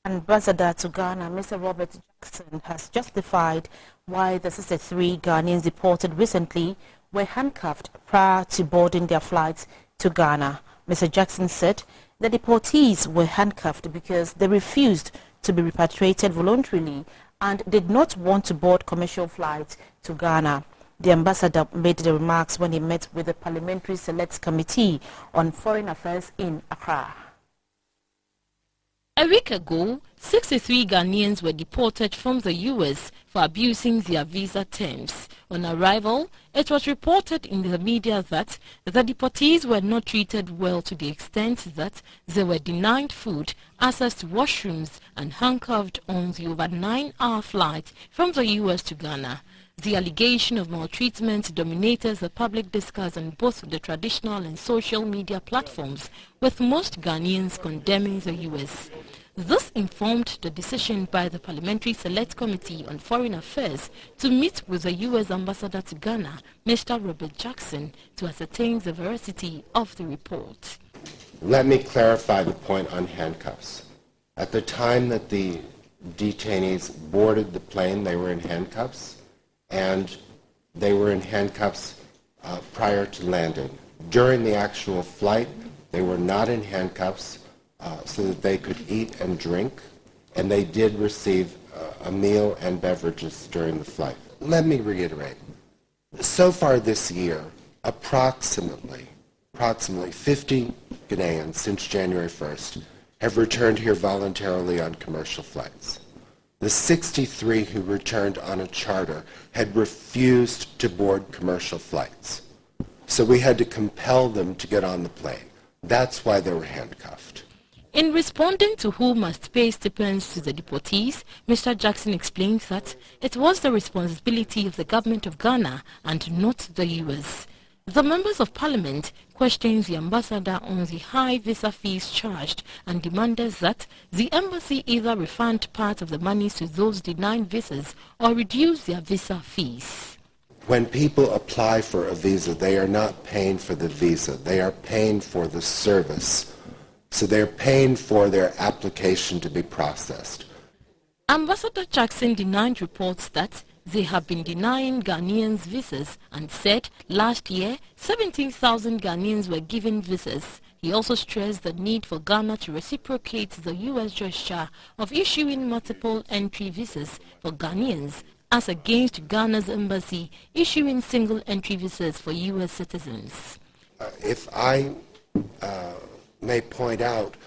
Ambassador to Ghana, Mr. Robert Jackson, has justified why the 63 Ghanaians deported recently were handcuffed prior to boarding their flights to Ghana. Mr. Jackson said the deportees were handcuffed because they refused to be repatriated voluntarily and did not want to board commercial flights to Ghana. The ambassador made the remarks when he met with the Parliamentary Select Committee on Foreign Affairs in Accra. A week ago, 63 Ghanaians were deported from the U.S. for abusing their visa terms. On arrival, it was reported in the media that the deportees were not treated well to the extent that they were denied food, access to washrooms, and handcuffed on the over 9-hour flight from the U.S. to Ghana. The allegation of maltreatment dominated the public discourse on both the traditional and social media platforms, with most Ghanaians condemning the U.S. This informed the decision by the Parliamentary Select Committee on Foreign Affairs to meet with the U.S. Ambassador to Ghana, Mr. Robert Jackson, to ascertain the veracity of the report. Let me clarify the point on handcuffs. At the time that the detainees boarded the plane, they were in handcuffs, and they were in handcuffs prior to landing. During the actual flight, they were not in handcuffs so that they could eat and drink, and they did receive a meal and beverages during the flight. Let me reiterate. So far this year, approximately 50 Ghanaians since January 1st have returned here voluntarily on commercial flights. The 63 who returned on a charter had refused to board commercial flights. So we had to compel them to get on the plane. That's why they were handcuffed. In responding to who must pay stipends to the deportees, Mr. Jackson explains that it was the responsibility of the government of Ghana and not the U.S. The members of parliament questioned the ambassador on the high visa fees charged and demanded that the embassy either refund part of the monies to those denied visas or reduce their visa fees. When people apply for a visa, they are not paying for the visa. They are paying for the service. So they're paying for their application to be processed. Ambassador Jackson denied reports that they have been denying Ghanaians visas and said last year 17,000 Ghanaians were given visas. He also stressed the need for Ghana to reciprocate the U.S. gesture of issuing multiple entry visas for Ghanaians as against Ghana's embassy issuing single entry visas for U.S. citizens. If I may point out,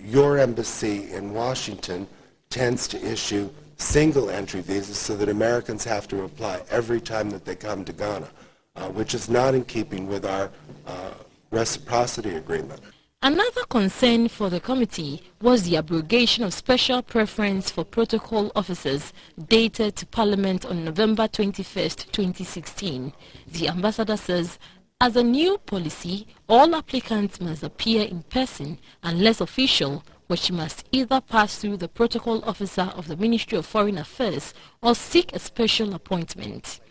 your embassy in Washington tends to issue single entry visas so that Americans have to apply every time that they come to Ghana, which is not in keeping with our reciprocity agreement. Another concern for the committee was the abrogation of special preference for protocol officers dated to Parliament on November 21st, 2016. The ambassador says, as a new policy, all applicants must appear in person unless official, which must either pass through the protocol officer of the Ministry of Foreign Affairs or seek a special appointment.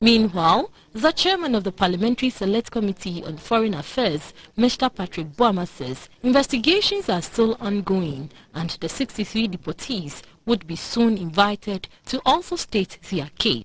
Meanwhile, the chairman of the Parliamentary Select Committee on Foreign Affairs, Mr. Patrick Boama, says investigations are still ongoing and the 63 deportees would be soon invited to also state their case.